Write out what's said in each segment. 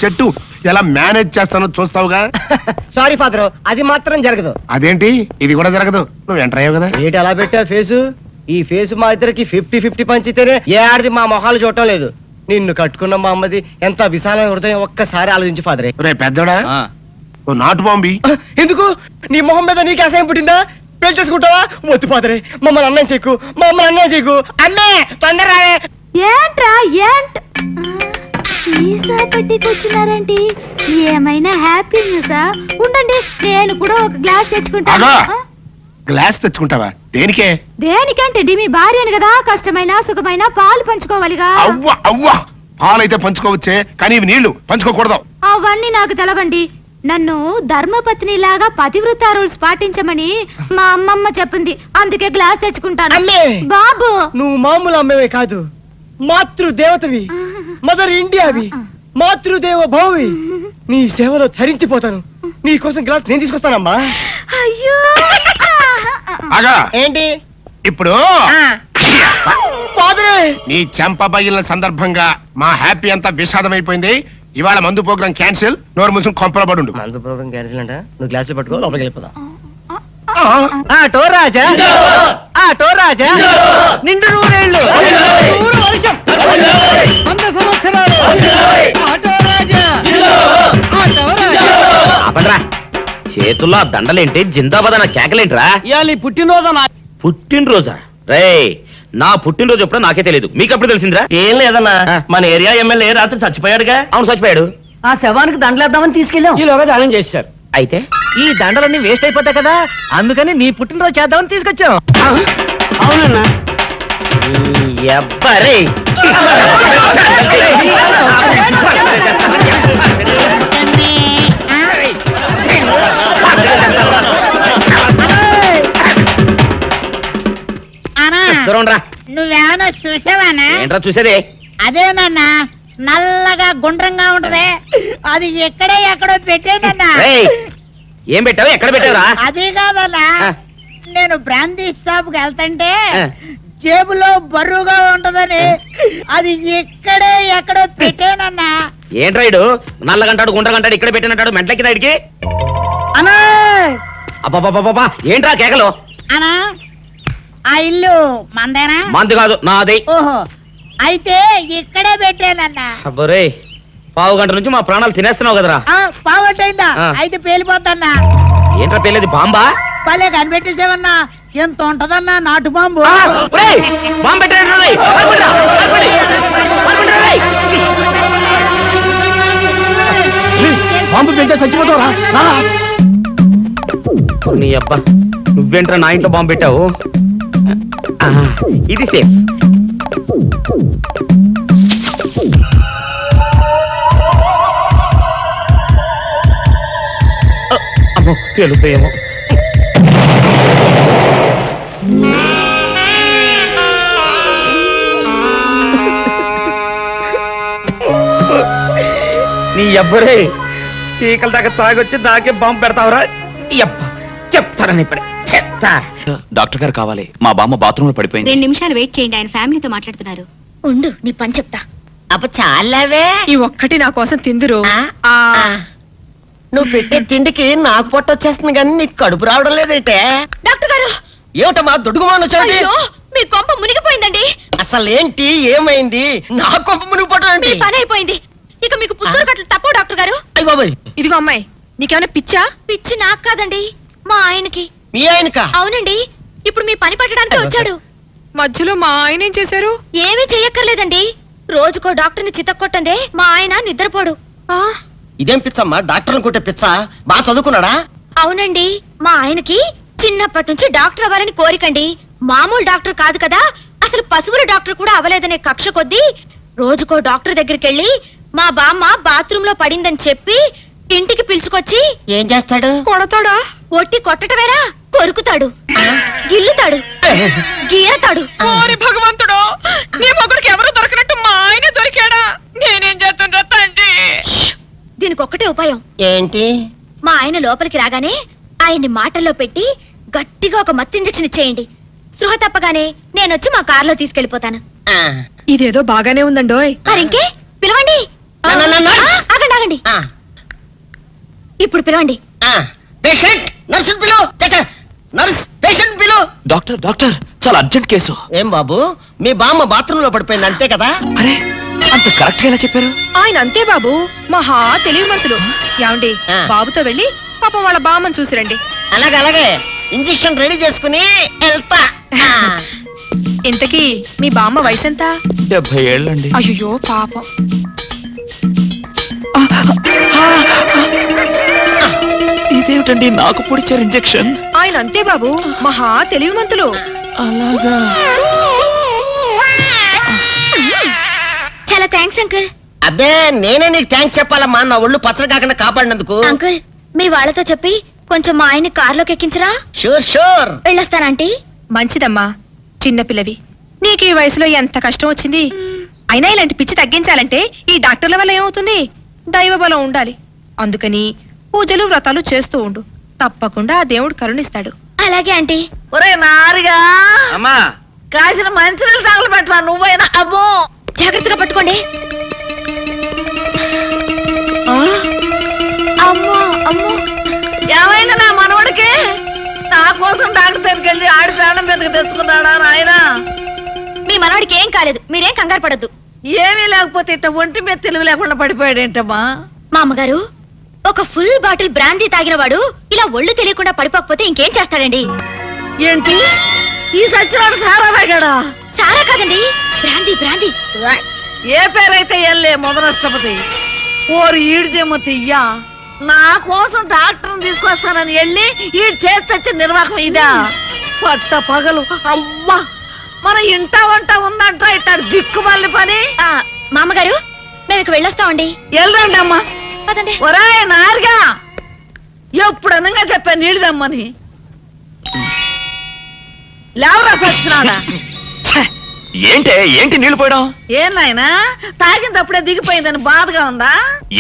చెట్టు ఎలా మేనేజ్ చేస్తానో చూస్తావుగా. సారీ ఫాదర్, అది మాత్రం జరగదు. అదేంటి, ఇది కూడా జరగదు? నువ్వు ఎంటర్ అయ్యావు కదా. ఏంటి అలా పెట్టావు ఫేసు? ఈ ఫేసు మా ఇద్దరికి 50-50 పంచితేనే ఏ ఆడిది మా మొహాలు చూడటం లేదు. నిన్ను కట్టుకున్న మా అమ్మది ఎంత విశాలమైన హృదయం, ఒక్కసారి ఆలోచించి ఫాదరే. రే పెద్దోడా, నువ్వు నాటు బాంబి. ఎందుకు? నీ మొహం మీద నీకు అసహ్యం పుట్టిందా? పెళ్లి చేసుకుంటావా? వద్దు ఫాదరే, మమ్మల్ని అన్నం చేయకు, మమ్మల్ని అన్నం చేయకు. అన్నే తొందర ఏంట్రా పట్టి కూర్చున్నారంటే ఏమైనా హ్యాపీ న్యూసా? ఉండండి, నేను కూడా ఒక గ్లాస్ తెచ్చుకుంటాను. గ్లాస్ తెచ్చుకుంటావా? దేనికే? దేనికంటే మీ భార్యను కదా, కష్టమైన సుఖమైన పాలు పంచుకోవాలిగా. అవ్వ అవ్వ, పాలైతే పంచుకోవచ్చే, కానీ ఇవి నీళ్లు పంచుకోకూడదు. అవన్నీ నాకు తెలవండి. నన్ను ధర్మపత్ని లాగా పతివ్రత రూల్స్ పాటించమని మా అమ్మమ్మ చెప్పింది, అందుకే గ్లాస్ తెచ్చుకుంటాను. బాబు, నువ్వు మామూలు అమ్మవే కాదు, మాతృ దేవతవి, మదర్ ఇండియావి, మాతృదేవ భౌవి. నీ సేవలో ధరించిపోతాను. నీ కోసం గ్లాస్ నేను తీసుకొస్తానమ్మా. అయ్యో ఏంటి ఇప్పుడు నీ చెంప పగిలిన సందర్భంగా మా హ్యాపీ అంతా విషాదమైపోయింది. ఇవాళ మందు ప్రోగ్రాం క్యాన్సిల్. నోరు మూసుకుని కొంపలో పడు. మందు ప్రోగ్రాం క్యాన్సిల్ అంట. నువ్వు గ్లాసులు పట్టుకో, లోపలికి వెళ్ళిపోదాం. ఆటో రాజా, ఆటో రాజా, నిండు నూరేళ్ళు, 100 వర్షం, 100 సంవత్సరాలు, ఆటో రాజా, ఆటో రాజా. అపడ్రా, చేతుల్లో ఆ దండలేంటి, జిందాబాద్ అన్న కేకలేంట్రా? ఇవాళ పుట్టినరోజా? పుట్టినరోజా? రే, నా పుట్టినరోజు ఎప్పుడో నాకే తెలియదు, మీకు ఎప్పుడు తెలిసిందిరా? ఏం లేదన్నా, మన ఏరియా ఎమ్మెల్యే రాత్రి చచ్చిపోయాడుగా. అవును, చచ్చిపోయాడు. ఆ శవానికి దండలేద్దామని తీసుకెళ్ళాం. ఈలోగా దానం చేశారు. అయితే ఈ దండలన్నీ వేస్ట్ అయిపోతాయి కదా, అందుకని నీ పుట్టినరోజు చేద్దామని తీసుకొచ్చాం. అవునన్నా. ఎవ్వరే నువ్వేమన్నా చూసావానా? ఏంట్రా చూసేది? అదేనన్నా, నల్లగా గుండ్రంగా ఉంటది, అది ఎక్కడో పెట్టేనన్నా. ఏం పెట్టావు? ఎక్కడ పెట్టావురా? అది కాదన్నా, నేను బ్రాందీ షాప్ కి వెళ్తుంటే జేబులో బరువుగా ఉంటదని అది ఎక్కడో పెట్టానన్నా. ఏంట్రా ఇడు నల్లగంటాడు గుండ్రగంటాడు ఇక్కడ పెట్టినట్టాడు మెంట్లకి రైడ్కి? అన్నా అబ్బా, ఏంట్రా కేకలు? అన్నా, ఆ ఇల్లు మందేనా? మంది కాదు, నాది. ఓహో, అయితే ఇక్కడే పెట్టానన్నా. అబ్బరే, పావు గంట నుంచి మా ప్రాణాలు తినేస్తున్నావు కదరా. పావుగంటైందా? అయితే పేలిపోతాన్నా. ఏంట్రా పేలేది? బాంబా? భలే కనిపెట్టేసేవన్నా, ఎంత ఉంటదన్నా నాటు బాంబు. బాంబు పెట్టాడు. బాంబు పెడితే చచ్చిపోతావరా? నీ అబ్బా, నువ్వేంట్రా నా ఇంట్లో బాంబు పెట్టావు? ఇది సేఫ్. అమ్మో, పేలుతాయేమో. నీ ఎవ్వరే చీకల దాకా తాగొచ్చి నాకే బాంబు పెడతావురా? చెప్తారని ఇప్పుడే చెప్తా. డాక్టర్ గారు కావాలి, మా బామ్మ బాత్రూమ్ లో పడిపోయింది. 2 నిమిషాలు వెయిట్ చేయండి, ఆయన ఫ్యామిలీతో మాట్లాడుతున్నారు. ఉండు, నీ పని చెప్తా. అప్పుడు చాలావే, ఈ ఒక్కటి నా కోసం తిందురు. నువ్వు పెట్టే తిండికి నాకు పొట్ట వచ్చేస్తుంది కానీ నీకు కడుపు రావడం లేదైతే. డాక్టర్ గారు, ఏమిటమ్మా దుడుగుమాను వచ్చి? మీ కొంప మునిగిపోయిందండి. అసలు ఏంటి, ఏమైంది? నా కొంప మునిగిపోవడం మీ పని అయిపోయింది. ఇక మీకు పుత్తూరు కట్టలు తప్పవు డాక్టర్ గారు. అయ్య బాబాయ్, ఇదిగో అమ్మాయి, నీకేమైనా పిచ్చా? పిచ్చి నాకు కాదండి, మా ఆయనకి. మీ ఆయనకా? అవునండి, ఇప్పుడు మీ పని పట్టడానికి వచ్చాడు. మధ్యలో మా ఆయన ఏం చేశారు? ఏమీ చెయ్యక్కర్లేదండి, రోజుకో డాక్టర్ని చితక్కొట్టందే మా ఆయన నిద్రపోడు. ఇదేం పిచ్చమ్మా, డాక్టర్ని కొట్టే పిచ్చ? బాగా చదువుకున్నాడా? అవునండి, మా ఆయనకి చిన్నప్పటి నుంచి డాక్టర్ అవ్వాలని కోరికండి. మామూలు డాక్టర్ కాదు కదా, అసలు పశువుల డాక్టర్ కూడా అవ్వలేదనే కక్ష కొద్దీ రోజుకో డాక్టర్ దగ్గరికి వెళ్ళి మా బామ్మ బాత్రూమ్ లో పడిందని చెప్పి ఇంటికి పిలుచుకొచ్చి ఏం చేస్తాడు? కొడతాడా? ఒట్టి కొట్టటమేరా, కొరుకుతాడు, గిల్లుతాడు, గీరతాడు. ఓరి భగవంతుడు, నీ మొగుడికి ఎవరు దొరకనట్టు మా ఆయన దొరికాడా? నేనేం చేస్తుండ్రా తండ్రి? దీనికి ఒక్కటే ఉపాయం. ఏంటి? మా ఆయన లోపలికి రాగానే ఆయన్ని మాటల్లో పెట్టి గట్టిగా ఒక మత్తు ఇంజెక్షన్ ఇచ్చేయండి. స్పృహ తప్పగానే నేనొచ్చి మా కారులో తీసుకెళ్లిపోతాను. ఇదేదో బాగానే ఉందండోయ్. మరింకే పిలవండి. ఆగండి ఆగండి, ఇప్పుడు పిలవండి. పేషెంట్ నర్సు పిలు, నర్స్ పేషెంట్ పిలు. డాక్టర్ డాక్టర్ చాలా అర్జెంట్ కేసు. ఏం బాబు, మీ బామ్మ బాత్రూమ్ లో పడిపోయింది అంతే కదా? అరే అంత కరెక్ట్ గా ఎలా చెప్పారు? ఆయన అంతే బాబు, మహా తెలివి మనసులు. ఏమండి, బాబుతో వెళ్ళి పాపం వాళ్ళ బామ్మని చూసిరండి. అలాగే అలాగే, ఇంజెక్షన్ రెడీ చేసుకుని వెళ్తా. ఇంతకీ మీ బామ్మ వయసు ఎంత? 70 ఏళ్ళండి. అయ్యో పాపం. ఇదేమిటండి నాకు పొడిచారు ఇంజెక్షన్? ఆయన అంతే బాబు, మహా తెలివి మంతులు. అలాగా. చాలా థ్యాంక్స్ అంకుల్. అబ్బే నేనే నీకు థ్యాంక్స్ చెప్పాలమ్మా, నా ఒళ్ళు పచ్చడి కాకుండా కాపాడినందుకు. అంకుల్, మీ వాళ్ళతో చెప్పి కొంచెం మా ఆయన్ని కారులోకి ఎక్కించరా? Sure sure. వెళ్ళొస్తానంటీ. మంచిదమ్మా, చిన్నపిల్లవి, నీకు ఈ వయసులో ఎంత కష్టం వచ్చింది. అయినా ఇలాంటి పిచ్చి తగ్గించాలంటే ఈ డాక్టర్ల వల్ల ఏమవుతుంది? దైవ బలం ఉండాలి. అందుకని పూజలు వ్రతాలు చేస్తూ ఉండు, తప్పకుండా ఆ దేవుడు కరుణిస్తాడు. అలాగే ఆంటీ. ఒరే నారిగా, అమ్మా కాసిన మంచినీళ్ళు తగలు పెట్టరా నువ్వైనా. అబ్బో, జాగ్రత్తగా పట్టుకోండి. అమ్మో అమ్మో, ఏమైంది నా మనవడికి? నా కోసం డాక్టర్ దగ్గరికి వెళ్ళి ఆడి ప్రాణం మీదకి తెచ్చుకున్నాడా నాయనా? మీ మనవాడికి ఏం కాలేదు, మీరేం కంగారు పడద్దు. ఏమీ లేకపోతే ఇట్ట ఒంటి మీద తెలివి లేకుండా పడిపోయాడేంటమ్మా? మా అమ్మగారు, ఒక ఫుల్ బాటిల్ బ్రాందీ తాగిన వాడు ఇలా ఒళ్ళు తెలియకుండా పడిపోకపోతే ఇంకేం చేస్తాడండి? ఏంటి, ఈ సచ్చినాడు సారా తాగాడా? సారా కాదండి, బ్రాందీ బ్రాందీ. ఏ పేరైతే ఎల్లే మొదలష్టపతి. ఓరి ఈడిదేమో తియ్యా, నా కోసం డాక్టర్ని తీసుకొస్తానని వెళ్ళి ఈడు చేసి నిర్వాహకం ఇదా? పట్ట పగలు అమ్మా, మన ఇంట వంట ఉందంట ఇట్టాడు దిక్కుమల్లి పని. మా అమ్మగారు, మేము ఇక వెళ్ళొస్తామండి. వెళ్ళండి అమ్మా. పదండి. ఒరాయ్ నారుగా, ఎప్పుడు అనగా చెప్పాను నీళ్ళదమ్మని. లేవరా సచ్చినాడా? ఏంటి నీళ్లు పోయడం? ఏం నాయనా, తాగినప్పుడే దిగిపోయిందని బాధగా ఉందా?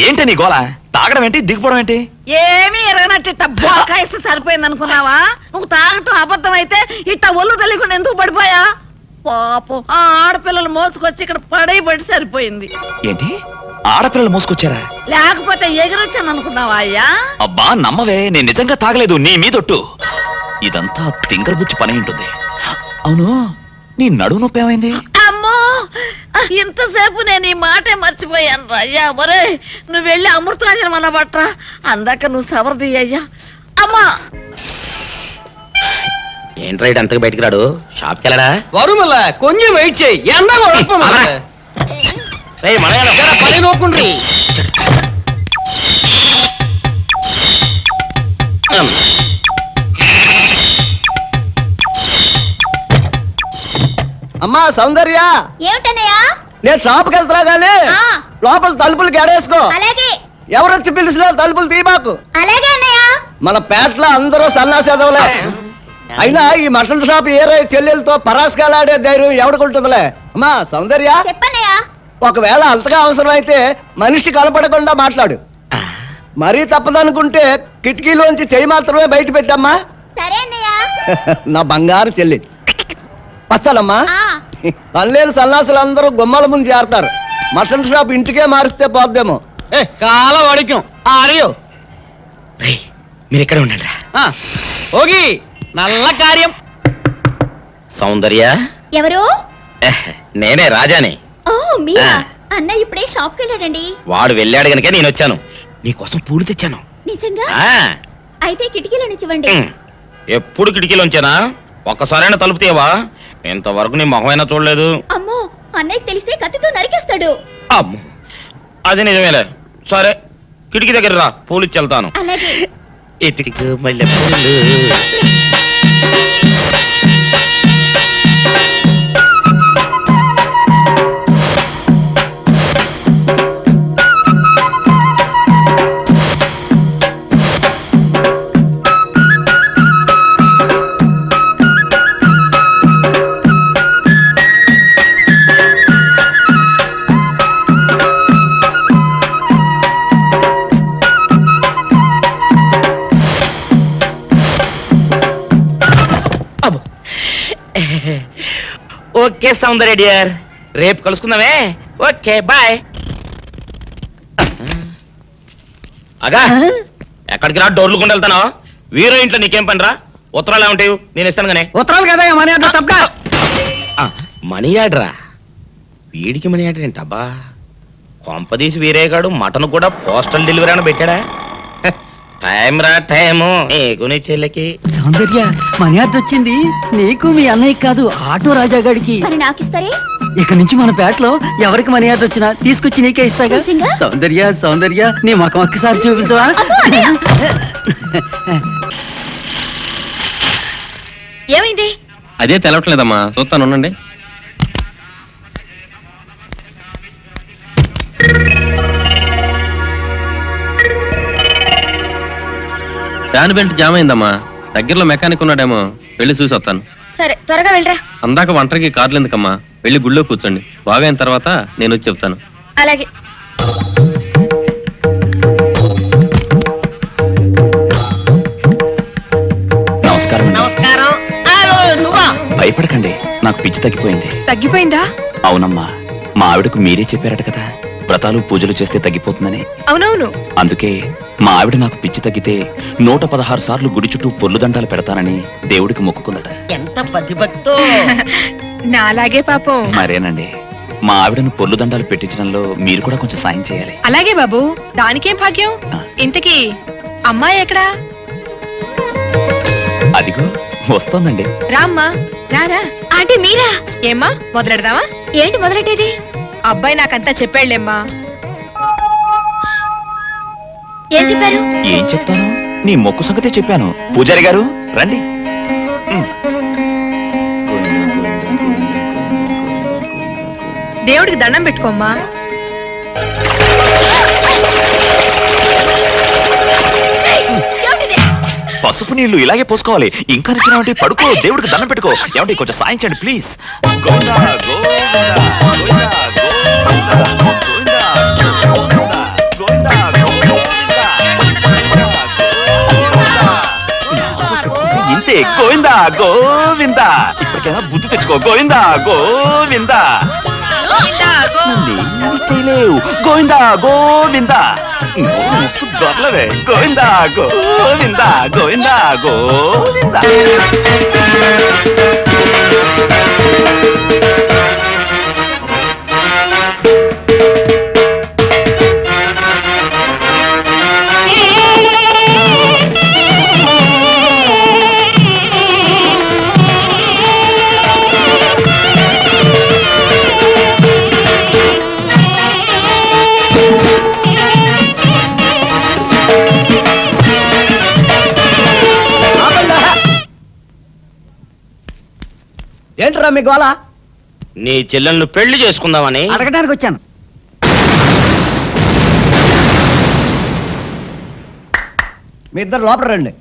ఏంటి నీ గోల? తాగడం ఏంటి, దిగిపోవడం ఏంటి? ఏమీ ఎరగనట్టు ఇట్ట బోకాయిస్తే సరిపోయింది అనుకున్నావా? నువ్వు తాగటం అబద్ధం అయితే ఇట్ట ఒళ్ళు తెలియకుండా ఎందుకు పడిపోయా? పాపం ఆ ఆడపిల్లలు మోసుకొచ్చి ఇక్కడ పడి సరిపోయింది. ఏంటి ఆడపిల్లలు మోసుకొచ్చారా? లేకపోతే ఎగిరొచ్చాను అనుకున్నావా అయ్యా? అబ్బా నమ్మవే, నేను నిజంగా తాగలేదు, నీ మీదొట్టు. ఇదంతా తింగరబుచ్చి పని ఉంటుంది. అవును, నీ నడువు నొప్పి ఏమైంది? అమ్మో, ఇంతసేపు నేను ఈ మాటే మర్చిపోయాను అయ్యా. ఒరే, నువ్వు వెళ్ళి అమృతాంజనం అన్న బట్రా, అందాక నువ్వు సవరది అయ్యా. అమ్మా, ఏంట్రా ఇటు అంతకు బయటికి రాడు? షాప్కి వెళ్ళడా? వరుమల కొంచెం వెయిట్ చేయి, పని నోకుండ్రి. అమ్మా సౌందర్య, ఏమిటన్నయ్యా? నేను షాప్కి వెళ్తున్నా గానీ లోపల తలుపులు గడేసుకో. అలాగే ఎవరొచ్చి పిలిచినా తలుపులు తీయబాకు. అలాగే అన్నయ్య. మన పేటలో అందరూ సన్నాసేదవులే. అయినా ఈ మటన్ షాప్ ఏరే చెల్లెలతో పరాస్కాలాడే ధైర్యం ఎవడుకుంటుందిలే. అమ్మా సౌందర్య, చెప్పన్నయ్యా. ఒకవేళ అంతగా అవసరమైతే మనిషి కలపడకుండా మాట్లాడు. మరీ తప్పదనుకుంటే కిటికీలోంచి చెయ్యి మాత్రమే బయట పెట్టమ్మా. సరే అన్నయ్య. నా బంగారు చెల్లి. వస్తానమ్మా. పనిలేని సన్నాసులు అందరూ గుమ్మల ముందు చేరతారు. మటన్ షాప్ ఇంటికే మారిస్తే పోద్దేమో. కాల వడికం ఆరియో. మీరు ఇక్కడ ఉండండి. ఓగి నల్ల కార్యం. సౌందర్య, ఎవరు? నేనే రాజాని. ఓ మీరా? అన్నయ్య ఇప్పుడే షాప్కి వెళ్ళాడండి. వాడు వెళ్ళాడు గనుక నేను వచ్చాను. నీకోసం పూలు తెచ్చాను. నిజంగా? అయితే కిటికీలో నుంచి ఇవ్వండి. ఎప్పుడు కిటికీలోంచానా? ఒక్కసారైనా తలుపు తీయవా? ఇంతవరకు నీ మొహమైనా చూడలేదు. అమ్మో, అన్నయ్యకి తెలిస్తే కత్తితో నరికేస్తాడు. అమ్మో, అది నిజమేలే. సరే, కిటికీ దగ్గర రా, పూలు ఇచ్చి వెళ్తాను. అలాగే. ఇటుకు మల్లె పూలు. ఓకే సౌందర్య డియర్, రేపు కలుసుకుందామే. Okay bye. అగా ఎక్కడికి రా డోర్లు కొండ వెళ్తానా వీరో ఇంట్లో నీకేం పని రా ఉత్తరాలు ఏమంటాయి నేను ఇస్తాను గానే ఉత్తరాలు కదా మనీ ఆర్డర్ తప్పక. మనీ ఆర్డరా వీడికి మనీ ఆర్డర్ ఏంటబ్బా కొంపదీసి వీరేగాడు మటన్ కూడా పోస్టల్ డెలివరీ అని పెట్టాడా హ, టైం రా టైము నీకు నీ చెల్లెకి సౌందర్య మనీ ఆర్డర్ వచ్చింది నీకు మీ అన్నయ్య కాదు ఆటో రాజా గారికి. మరి నాకిస్తారే? ఇక నుంచి మన పేటలో ఎవరికి మనీ ఆర్డర్ వచ్చినా తీసుకొచ్చి నీకే ఇస్తాగా. నిజంగా? సౌందర్య సౌందర్య నీ ముఖం ఒక్కసారి చూపించవా? ఏమైంది? అదే తెలవట్లేదమ్మా, చూస్తాను ఉండండి. ఫ్యాన్ బెల్ట్ జామ్ అయిందమ్మా, దగ్గరలో మెకానిక్ ఉన్నాడేమో, వెళ్ళి చూసి వస్తాను. సరే త్వరగా వెళ్ళరా. అందాక ఒంటరికి కార్లు ఎందుకమ్మా, వెళ్ళి గుళ్ళో కూర్చోండి, బాగైన తర్వాత నేను వచ్చి చెప్తాను. అలాగే. నమస్కారం అండి. నమస్కారం. నువ్వా? భయపడకండి, నాకు పిచ్చి తగ్గిపోయింది. తగ్గిపోయిందా? అవునమ్మా, మా ఆవిడకు మీరే చెప్పారట కదా వ్రతాలు పూజలు చేస్తే తగ్గిపోతుందని. అవునవును. అందుకే మా ఆవిడ నాకు పిచ్చి తగ్గితే 116 సార్లు గుడి చుట్టూ పొర్లు దండాలు పెడతానని దేవుడికి మొక్కుకుందట. ఎంత ప్రతిభక్తో. నాలాగే పాపం. మరేనండి, మా ఆవిడను పొర్లు దండాలు పెట్టించడంలో మీరు కూడా కొంచెం సాయం చేయాలి. అలాగే బాబు, దానికేం భాగ్యం. ఇంతకీ అమ్మాయి ఎక్కడా? అదిగో వస్తోందండి. రామ్మా, రారా. ఆంటీ మీరా? ఏమ్మా, మొదలెడదామా? ఏంటి మొదలెట్టేది? అబ్బాయి నాకంతా చెప్పాడులేమ్మా. ఏం చెప్పారు? ఏం చెప్తాను, నీ మొక్కు సంగతే చెప్పాను. పూజారి గారు రండి. దేవుడికి దండం పెట్టుకోమ్మా. పసుపు నీళ్లు ఇలాగే పోసుకోవాలి. ఇంకా నచ్చినావంటే పడుకో, దేవుడికి దండం పెట్టుకో. ఏమంటే కొంచెం సాయం చేయండి ప్లీజ్. గోవిందా, గోవిందా, గోవిందా, గోవిందా, గోవిందా, గోవిందా, గోవిందా, గోవిందా. ఇంతే, గోవిందా గోవిందా. ఇప్పటికైనా బుద్ధి తెచ్చుకో. గోవిందా గోవిందా. నన్నేమీ చేయలేవు. గోవిందా గోవిందా. మస్తు దొరలవే. గోవిందా గోవిందా, గోవిందా గోవిందా. ఏంట్రా మీ గోళ? నీ చెల్లెళ్ళు పెళ్లి చేసుకుందామని అడగడానికి వచ్చాను. మీ ఇద్దరు లోపల రండి.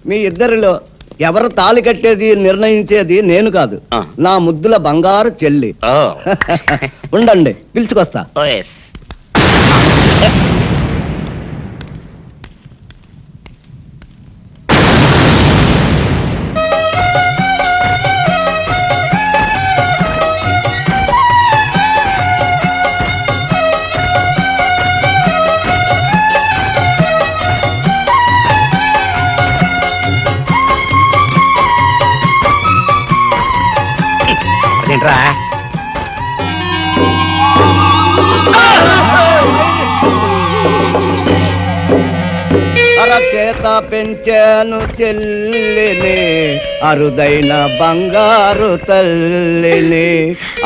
మీ ఇద్దరిలో ఎవరు తాళి కట్టేది నిర్ణయించేది నేను కాదు, ఆ. నా ముద్దుల బంగారు చెల్లి. ఓ ఉండండి, పిలుచుకొస్తా. ఓ ఎస్. అదేంట్రా అరచేత పెంచాను చెల్లిని, అరుదైన బంగారు తల్లిని.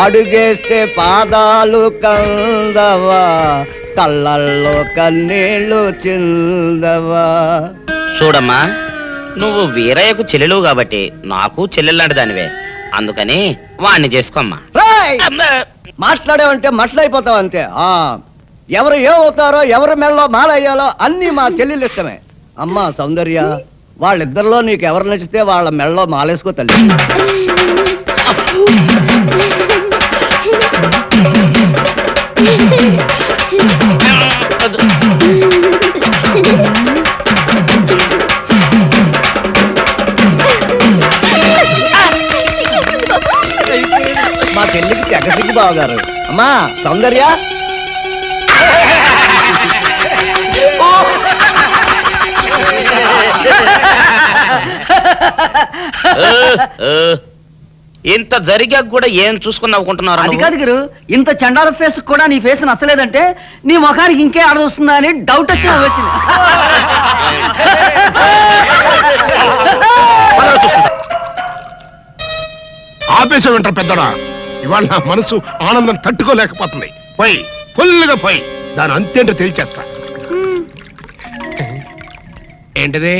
అడుగేస్తే పాదాలు కందవా, కళ్ళల్లో కన్నీళ్లు చిందవా. చూడమ్మా, నువ్వు వీరయ్యకు చెల్లెలు కాబట్టి నాకు చెల్లెల్లాంటి దానివే. అందుకని వాణ్ణి చేసుకోమ్మా. రేయ్! మాట్లాడేవంటే మట్లయిపోతావు అంతే. ఎవరు ఏమవుతారో, ఎవరి మెడలో మాలయ్యాలో అన్ని మా చెల్లెలు ఇష్టమే. అమ్మా సౌందర్య, వాళ్ళిద్దరిలో నీకు ఎవరు నచ్చితే వాళ్ళ మెడలో మాలేసుకో తల్లి. మా చెల్లికి తెగ సిగ్గు బావగారు. అమ్మా సౌందర్య, ఇంత జరిగా కూడా ఏం చూసుకుని నవ్వుకుంటున్నారు అది కాదు గురు, ఇంత చండాల ఫేస్ కూడా నీ ఫేస్ నచ్చలేదంటే నీ ముఖానికి ఇంకే ఆడదొస్తుందా అని డౌట్ వచ్చి వచ్చింది. ఆపేసే వింటారు పెద్దడా. ఇవాళ నా మనసు ఆనందం తట్టుకోలేకపోతుంది. పోయి ఫుల్గా పోయి దాని అంతేంటో తెలిచేస్తా. ఏంటిది?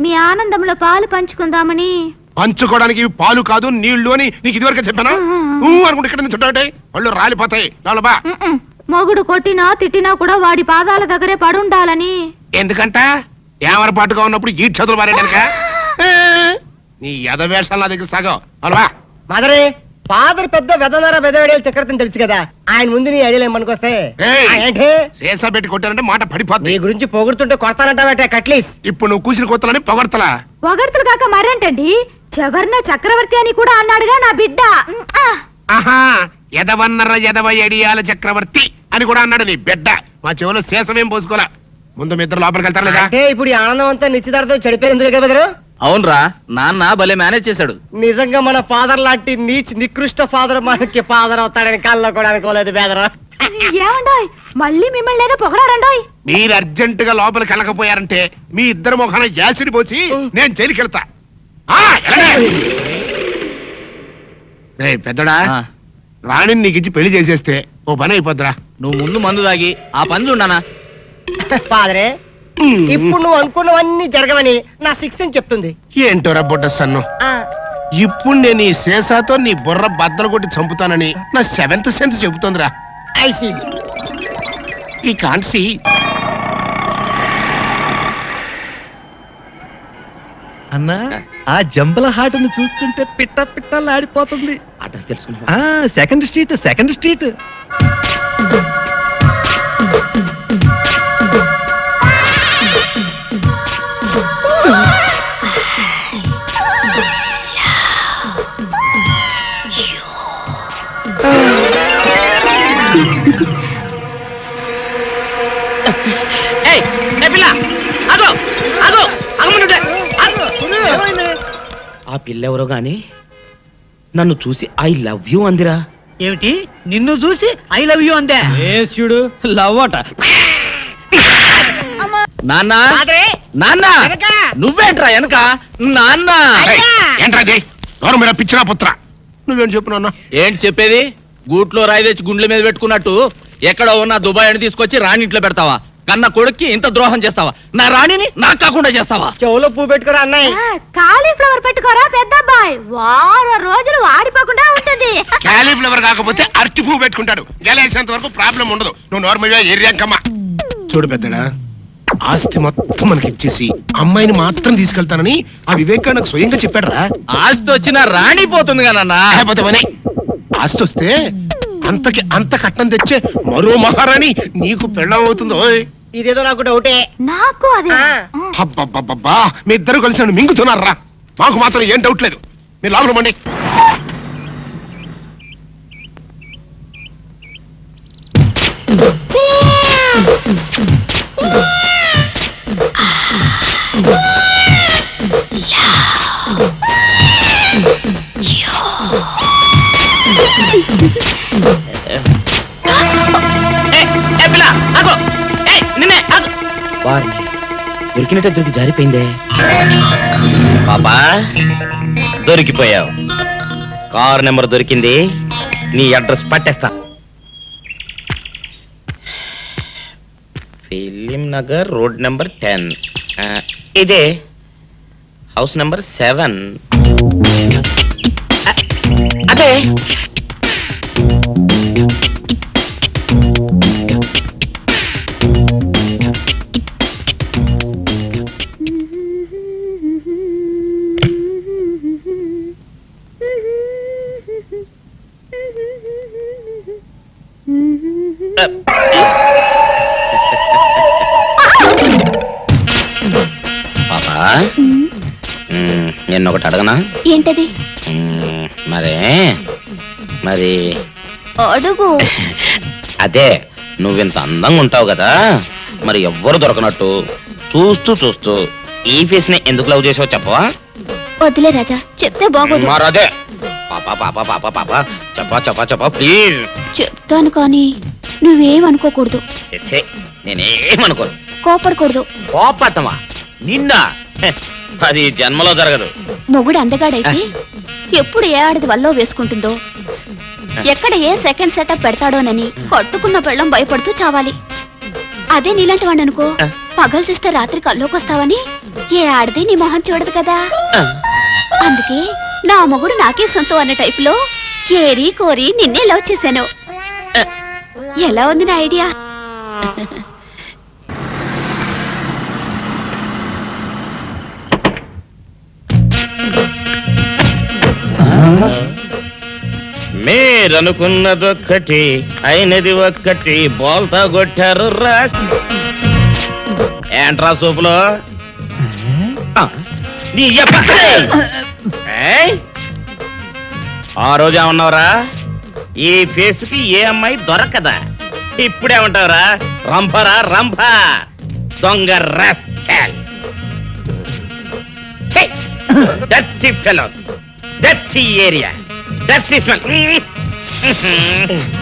మీ ఆనందంలో పాలు పంచుకుందామని. పంచుకోవడానికి ఇవి పాలు కాదు నీళ్లు అని నీకు ఇదివరకే చెప్పానా? అనుకుంటే ఇక్కడ నుంచి చుట్టాటే వాళ్ళు రాలిపోతాయి. బా మొగుడు కొట్టినా తిట్టినా కూడా వాడి పాదాల దగ్గరే పడుండాలని. ఎందుకంట ఏమరపాటుగా ఉన్నప్పుడు ఈ చదువులు మారేడానిక? నీ ఎదవేషాలు నా దగ్గర సాగం. అలవా మదరే ఫాదర్ పెద్ద వెదనర వెదవేడేలు చక్రవర్తిని తెలుసు కదా, ఆయన ముందు నీ ఐడియాలు ఏమనుకొస్తే ఏంటి శేషా పెట్టి కొట్టానంటే మాట పడిపోతుంది. నీ గురించి పొగుడుతుంటే కొడతానంటావట కట్లీస్. ఇప్పుడు నువ్వు కూసిన కొత్తలని పొగడతలా? పొగడతలు కాక మరేంటండి, చెవర్న చక్రవర్తి అని కూడా అన్నాడుగా నా బిడ్డ. ఆహా, ఎదవన్నర ఎదవ ఎడియాల చక్రవర్తి అని కూడా అన్నాడు నీ బిడ్డ. మా చెవులో శేషమేం పోసుకోలే. ముందు మీ ఇద్దరు లోపలికి వెళ్తారు లేదా? అంటే ఇప్పుడు ఈ ఆనందం అంతా నిశ్చితార్థం చెడిపోయింది కదా బెదరు. అవునరా, నాన్న భలే మేనేజ్ చేశాడు. నిజంగా మన ఫాదర్ లాంటి నీచ్ నికృష్ట ఫాదర్ మనకి ఫాదర్ అవుతాడని కళ్ళలో కూడా అనుకోలేదు బెదరు. ఏమండోయ్, మళ్ళీ మిమ్మల్ని ఏదో పొగడారండోయ్. మీరు అర్జెంట్ గా లోపలికి వెళ్ళకపోయారంటే మీ ఇద్దరు మొఖాన యాసిడ్ పోసి నేను జైలుకి వెళ్తా. పెద్దడా, రాణిని నీకు ఇచ్చి పెళ్లి చేసేస్తే ఓ పని అయిపోద్దిరా. నువ్వు ముందు మందు తాగి ఆ పని చూడనా. ఫాదరే, ఇప్పుడు నువ్వు అనుకున్నవన్నీ జరగవని నా సిక్స్ అని చెప్తుంది. ఏంటోరా బొడ్డ సన్ను, ఇప్పుడు నేను ఈ శేషాతో నీ బుర్ర బద్దలు కొట్టి చంపుతానని నా సెవెంత్ సెన్స్ చెబుతోందిరా. ఈ కాన్సీ అన్నా, ఆ జంబల హాటను చూస్తుంటే పిట్ట పిట్టలాడిపోతుంది. అడ్రస్ తెలుసుకున్నా? Second street, second street. ఆ పిల్ల ఎవరో గాని నన్ను చూసి ఐ లవ్ యూ అందిరా. ఏమిటి, నిన్ను చూసి ఐ లవ్ యూ అందే? చూడు లవ్ అట. నాన్న, నాన్న, నువ్వేంట్రా వెనక? నాన్న ఏంట్రా ఎవరు మీరు పిచ్చినా పుత్ర? నువ్వేం చెప్పు నాన్న. ఏంటి చెప్పేది? గూట్లో రాయి తెచ్చి గుండెల మీద పెట్టుకున్నట్టు ఎక్కడో ఉన్న దుబాయ్ అని తీసుకొచ్చి రాణి ఇంట్లో పెడతావా? కన్న కొడుక్కి ఇంత ద్రోహం చేస్తావా? నా రాణిని నాకు కాకుండా చేస్తావా? చెవులో పువ్వు పెట్టుకోరా అన్నయ్య. కాలీఫ్లవర్ పెట్టుకోరా పెద్దబ్బాయి, వారం రోజులు వాడిపోకుండా ఉంటుంది. కాలీఫ్లవర్ కాకపోతే అరటి పువ్వు పెట్టుకుంటాడు. గెలేసేంత వరకు ప్రాబ్లం ఉండదు. నువ్వు నార్మల్గా ఎర్రంకమ్మ. చూడు పెద్దడా, ఆస్తి మొత్తం మనకి ఇచ్చేసి అమ్మాయిని మాత్రం తీసుకెళ్తానని ఆ వివేక్ నాకు స్వయంగా చెప్పాడురా. ఆస్తి వచ్చిన రాణి పోతుంది కదన్నా. లేకపోతే ఆస్తి వస్తే అంతకి అంత కట్నం తెచ్చే మరో మహారాణి నీకు పెళ్ళం అవుతుందో. ఇదేదో నాకు డౌటే. నాకు అదే. అబ్బబ్బబ్బబ్బా, మీ ఇద్దరు కలిసి నన్ను మింగుతున్నారా? మాకు మాత్రం ఏం డౌట్ లేదు. మీరు లోపల మండి. దొరికినట్టే దొరికి జారిపోయిందే. పాపా దొరికిపోయావు. కారు నెంబర్ దొరికింది, నీ అడ్రస్ పట్టేస్తా. Film Nagar, road number 10. ఇదే హౌస్ నెంబర్ 7. అదే పాపా, నిన్నొకటి అడగనా? ఏంటది? మరే మరి అడుగు. అదే నువ్వింత అందంగా ఉంటావు కదా, మరి ఎవ్వరు దొరకనట్టు చూస్తూ చూస్తూ ఈ ఫేస్ ని ఎందుకు లవ్ చేసావు చెప్పవా? వద్దులే రాజా, చెప్తే బాగోదు. మరదే పాపా పాపా పాపా పాపా చెప్పా చెప్పా చెప్పా ప్లీజ్. చెప్తాను కానీ నువ్వేమనుకోకూడదు, నేనేమనుకోను. కోపడకూడదు. కోపట్టమా నిన్న? అది జన్మలో జరగదు. మొగుడు అందగాడైతే ఎప్పుడు ఏ ఆడది వల్లో వేసుకుంటుందో, ఎక్కడ ఏ సెకండ్ సెటప్ పెడతాడోనని కట్టుకున్న పెళ్ళం భయపడుతూ చావాలి. అదే నీలాంటి వాడిని అనుకో, పగలు చూస్తే రాత్రి కల్లోకొస్తావని ఏ ఆడది నీ మొహం చూడదు కదా. అందుకే నా మొగుడు నాకే సొంతం అన్న టైపులో ఏరి కోరి నిన్నే లవ్ చేశాను. ఎలా ఉంది నా ఐడియా? మీరనుకున్నదొక్కటి అయినది ఒక్కటి, బోల్తా కొట్టారు రా. ఏంట్రా సూపులో నీ ఆ రోజు ఏమన్నావురా? ఈ ఫేస్ కి ఏ అమ్మాయి దొరకదా. ఇప్పుడేమంటావురా? రంభరా రంభ, దొంగ rascal. Dirty fellows, dirty area, dirty smell.